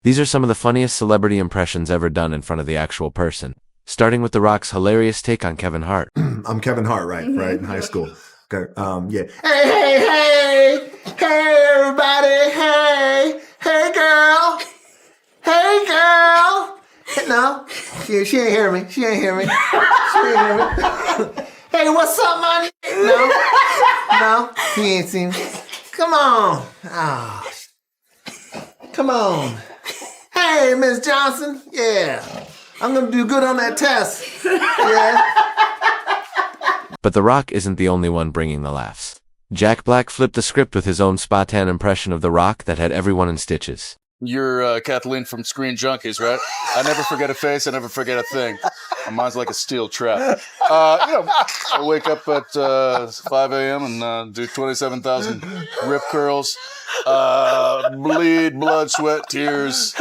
These are some of the funniest celebrity impressions ever done in front of the actual person. Starting with The Rock's hilarious take on Kevin Hart. I'm Kevin Hart, right, in high school. Okay, yeah. Hey, everybody, hey, girl. Hey, girl. No, she ain't hear me. She ain't hear me. Hey, what's up, man? No, he ain't seen me. Come on. Oh, come on. Hey, Miss Johnson. Yeah, I'm gonna do good on that test. Yeah. But The Rock isn't the only one bringing the laughs. Jack Black flipped the script with his own Spartan impression of The Rock that had everyone in stitches. You're Kathleen from Screen Junkies, right? I never forget a face, I never forget a thing. Mine's like a steel trap. I wake up at 5 a.m. and do 27,000 rip curls, bleed, blood, sweat, tears.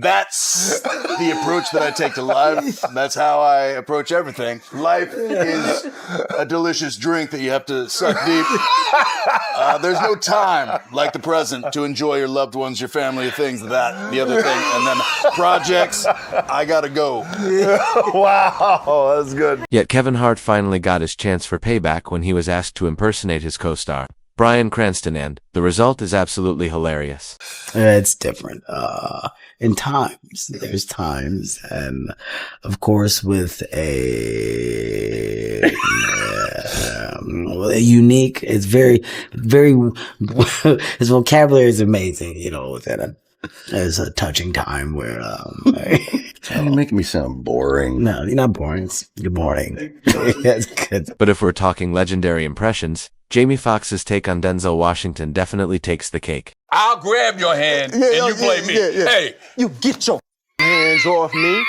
That's the approach that I take to life. That's how I approach everything. Life is a delicious drink that you have to suck deep. There's no time like the present to enjoy your loved ones, your family, things, that, the other thing. And then projects, I gotta go. Wow, that's good. Yet Kevin Hart finally got his chance for payback when he was asked to impersonate his co-star, Bryan Cranston, and the result is absolutely hilarious. It's different. There's times, and of course with a unique, it's very, his vocabulary is amazing, there's a touching time where, You're making me sound boring. No, you're not boring. You're boring. That's good. But if we're talking legendary impressions, Jamie Foxx's take on Denzel Washington definitely takes the cake. I'll grab your hand and you play me. Yeah. Hey, You get your hands off me.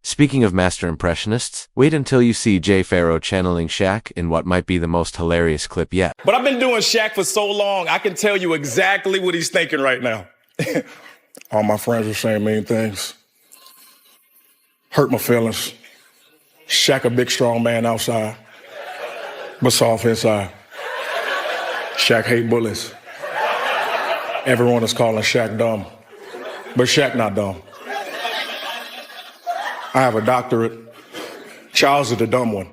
Speaking of master impressionists, wait until you see Jay Pharoah channeling Shaq in what might be the most hilarious clip yet. but I've been doing Shaq for so long, I can tell you exactly what he's thinking right now. All my friends are saying mean things. Hurt my feelings. Shaq a big, strong man outside, but soft inside. Shaq hate bullies. Everyone is calling Shaq dumb, but Shaq not dumb. I have a doctorate. Charles is the dumb one.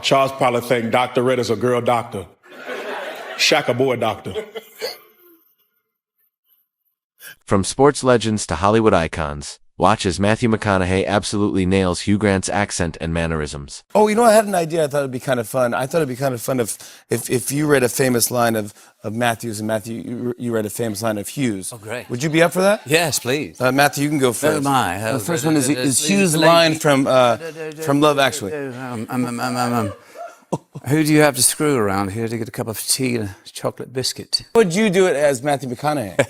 Charles probably think doctorate is a girl doctor. Shaq a boy doctor. From sports legends to Hollywood icons, watch as Matthew McConaughey absolutely nails Hugh Grant's accent and mannerisms. Oh, I had an idea. I thought it'd be kind of fun. I thought it'd be kind of fun if you read a famous line of Matthew's and Matthew, you read a famous line of Hughes. Oh, great. Would you be up for that? Yes, please. Matthew, you can go first. So am I. The first one is Hughes' line from Love Actually. Who do you have to screw around here to get a cup of tea and a chocolate biscuit? Would you do it as Matthew McConaughey?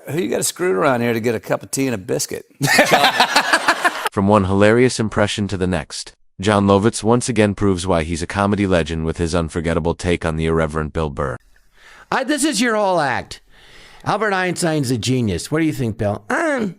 Who you got to screw around here to get a cup of tea and a biscuit? From one hilarious impression to the next, John Lovitz once again proves why he's a comedy legend with his unforgettable take on the irreverent Bill Burr. This is your whole act. Albert Einstein's a genius. What do you think, Bill? I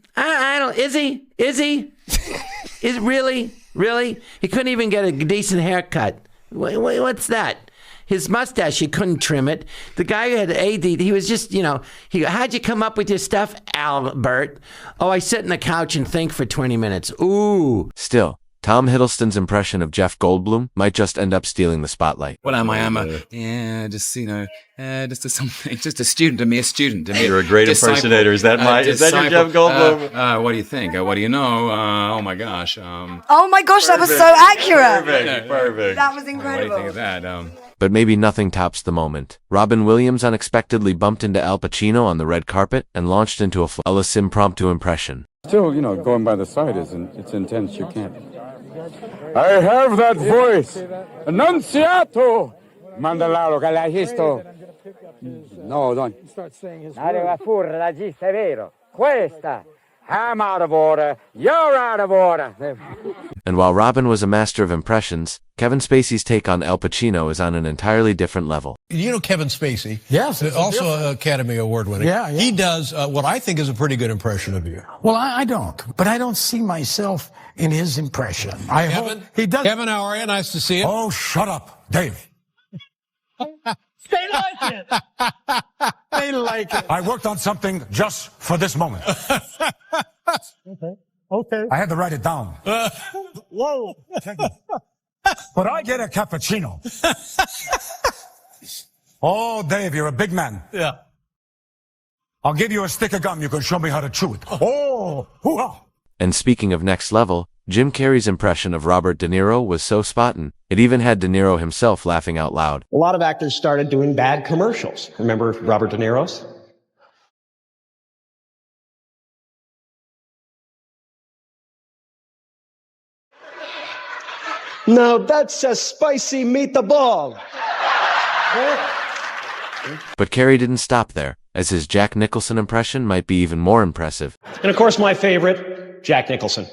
don't. Is he? Is it really? Really? He couldn't even get a decent haircut. What's that? His mustache, he couldn't trim it. The guy who had AD, he was just, how'd you come up with your stuff, Albert? Oh, I sit on the couch and think for 20 minutes. Ooh. Still, Tom Hiddleston's impression of Jeff Goldblum might just end up stealing the spotlight. What am I? I'm a just a student. A mere student. You're a great impersonator. Is that your Jeff Goldblum? What do you think? What do you know? Oh my gosh. Oh my gosh, that was so accurate. Perfect. That was What do incredible. you think of that? But maybe nothing tops the moment. Robin Williams unexpectedly bumped into Al Pacino on the red carpet and launched into a flawless impromptu impression. Still, going by the side it's intense. You can't. I have that voice. Annunziato. Mandalaro Galahisto. No, don't. Arriva furra la gista, è vero. Questa. I'm out of order. You're out of order. And while Robin was a master of impressions, Kevin Spacey's take on Al Pacino is on an entirely different level. You know Kevin Spacey? Yes. Also Academy Award winner. Yeah. He does what I think is a pretty good impression of you. Well, I don't. But I don't see myself in his impression. I hope he does. Kevin, how are you? Nice to see you. Oh, shut up, Dave. They like it. They like it. I worked on something just for this moment. Okay. Okay. I had to write it down. Whoa. But I get a cappuccino. Oh, Dave, you're a big man. Yeah. I'll give you a stick of gum. You can show me how to chew it. Oh, hoo-ha. And speaking of next level, Jim Carrey's impression of Robert De Niro was so spottin', it even had De Niro himself laughing out loud. A lot of actors started doing bad commercials. Remember Robert De Niro's? No, that's a spicy meatball. But Carrey didn't stop there, as his Jack Nicholson impression might be even more impressive. And of course, my favorite, Jack Nicholson.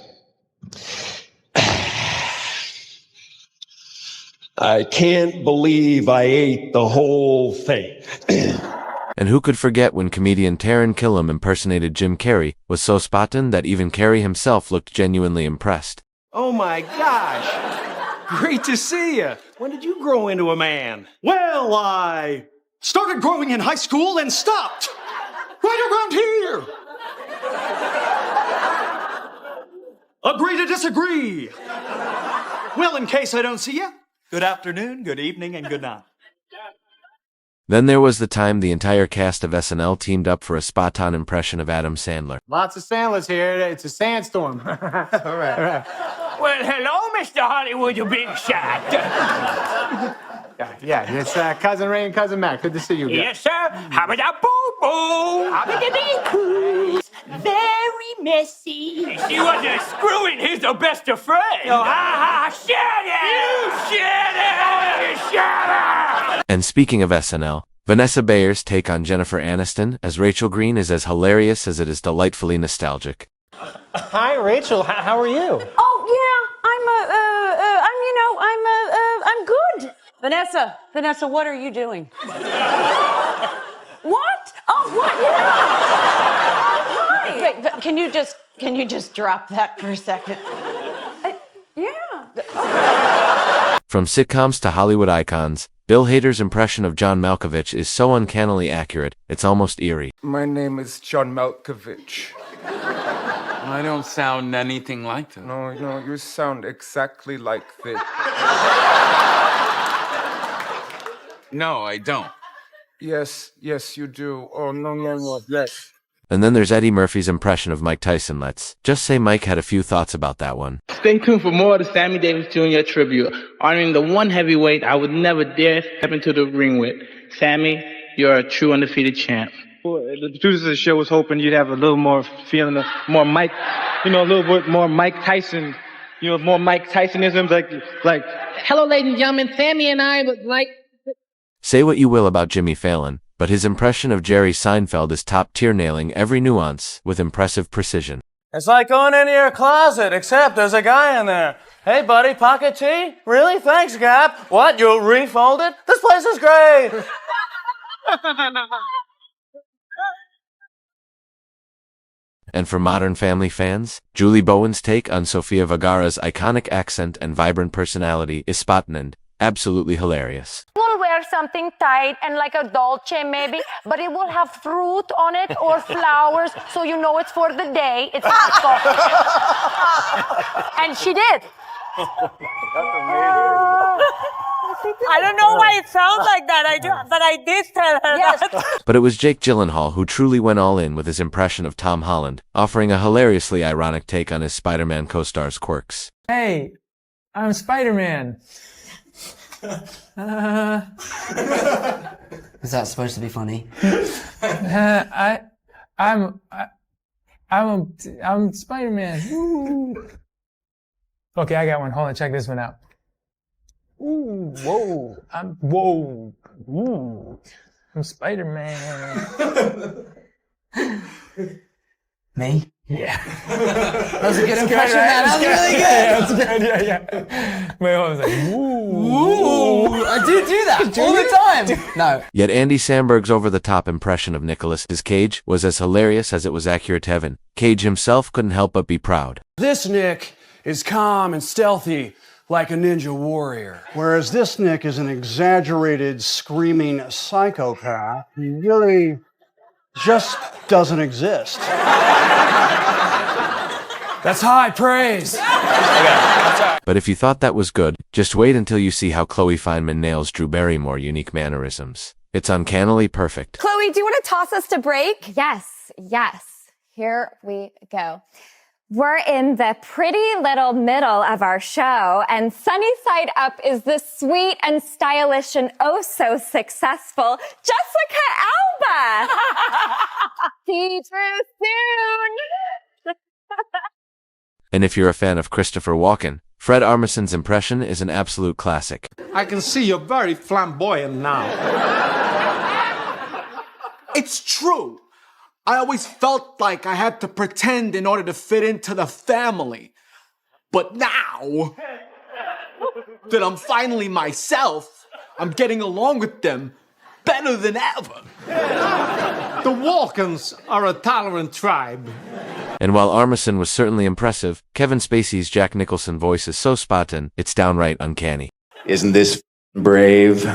I can't believe I ate the whole thing. And who could forget when comedian Taran Killam impersonated Jim Carrey was so spottin' that even Carrey himself looked genuinely impressed. Oh my gosh! Great to see you. When did you grow into a man? Well, I started growing in high school and stopped right around here. Agree to disagree. Well, in case I don't see you, good afternoon, good evening, and good night. Then there was the time the entire cast of SNL teamed up for a spot-on impression of Adam Sandler. Lots of Sandlers here. It's a sandstorm. All right. Well, hello, Mr. Hollywood, you big shot. Yeah, it's Cousin Ray and Cousin Matt. Good to see you guys. Yes, sir. Habba-da-boo-boo. Habba-da-dee-coo. Very messy. She wasn't screwing. He's the best of friends. Oh, shut it. You shut it. And speaking of SNL, Vanessa Bayer's take on Jennifer Aniston as Rachel Green is as hilarious as it is delightfully nostalgic. Hi, Rachel. How are you? Oh yeah, I'm good. Vanessa, what are you doing? What? Oh, what? Yeah. Hi. Wait, can you just drop that for a second? Yeah. From sitcoms to Hollywood icons, Bill Hader's impression of John Malkovich is so uncannily accurate, it's almost eerie. My name is John Malkovich. I don't sound anything like that. No, you sound exactly like this. No, I don't. Yes, you do. Oh, no, yes. And then there's Eddie Murphy's impression of Mike Tyson. Let's just say Mike had a few thoughts about that one. Stay tuned for more of the Sammy Davis Jr. tribute, honoring the one heavyweight I would never dare step into the ring with. Sammy, you're a true undefeated champ. Well, the producers of the show was hoping you'd have a little more feeling of more Mike, a little bit more Mike Tyson, more Mike Tysonisms, like, hello, ladies and gentlemen, Sammy and I would like... Say what you will about Jimmy Fallon, but his impression of Jerry Seinfeld is top-tier, nailing every nuance with impressive precision. It's like going into your closet, except there's a guy in there. Hey, buddy, pocket tea? Really? Thanks, Gap. What, you'll refold it? This place is great. And for Modern Family fans, Julie Bowen's take on Sofia Vergara's iconic accent and vibrant personality is spot-on and absolutely hilarious. We'll wear something tight and like a dolce maybe, but it will have fruit on it or flowers, so you know it's for the day. It's and she did. I don't know why it sounds like that, but I did tell her that. But it was Jake Gyllenhaal who truly went all in with his impression of Tom Holland, offering a hilariously ironic take on his Spider-Man co-star's quirks. Hey, I'm Spider-Man. Is that supposed to be funny? I'm Spider-Man. Woo. Okay, I got one. Hold on, check this one out. Ooh, whoa, I'm Spider-Man. Me? Yeah. That was a good impression, man. That was really good. Yeah, that's good. Yeah. Wait, hold on a second. Ooh. I do that all the time. No. Yet Andy Samberg's over-the-top impression of Nicolas Cage was as hilarious as it was accurate to heaven. Cage himself couldn't help but be proud. This Nick is calm and stealthy, like a ninja warrior. Whereas this Nick is an exaggerated, screaming psychopath. He really just doesn't exist. That's high praise. But if you thought that was good, just wait until you see how Chloe Fineman nails Drew Barrymore's unique mannerisms. It's uncannily perfect. Chloe, do you want to toss us to break? Yes, yes. Here we go. We're in the pretty little middle of our show, and Sunny Side Up is the sweet and stylish and oh so successful Jessica Alba. See you soon. And if you're a fan of Christopher Walken, Fred Armisen's impression is an absolute classic. I can see you're very flamboyant now. It's true. I always felt like I had to pretend in order to fit into the family. But now that I'm finally myself, I'm getting along with them better than ever. The Walkens are a tolerant tribe. And while Armisen was certainly impressive, Kevin Spacey's Jack Nicholson voice is so spot-on, it's downright uncanny. Isn't this brave?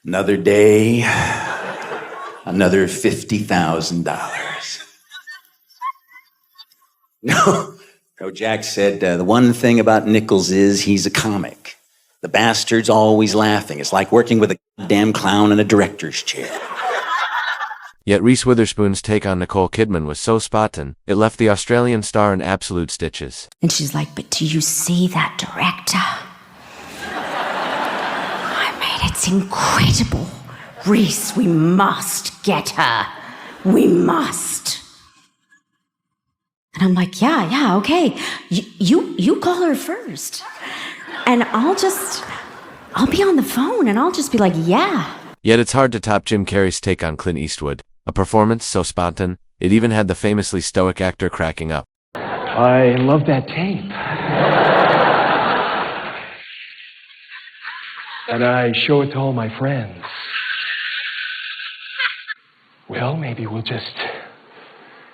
Another day, another $50,000. No, Jack said the one thing about Nichols is he's a comic. The bastard's always laughing. It's like working with a damn clown in a director's chair. Yet Reese Witherspoon's take on Nicole Kidman was so spot-on, it left the Australian star in absolute stitches. And she's like, but do you see that director? I mean, it's incredible. Reese, we must get her. We must. And I'm like, yeah, okay. You call her first. And I'll be on the phone and I'll just be like, yeah. Yet it's hard to top Jim Carrey's take on Clint Eastwood, a performance so spontaneous, it even had the famously stoic actor cracking up. I love that tape. And I show it to all my friends. Well, maybe we'll just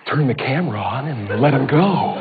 turn the camera on and let him go.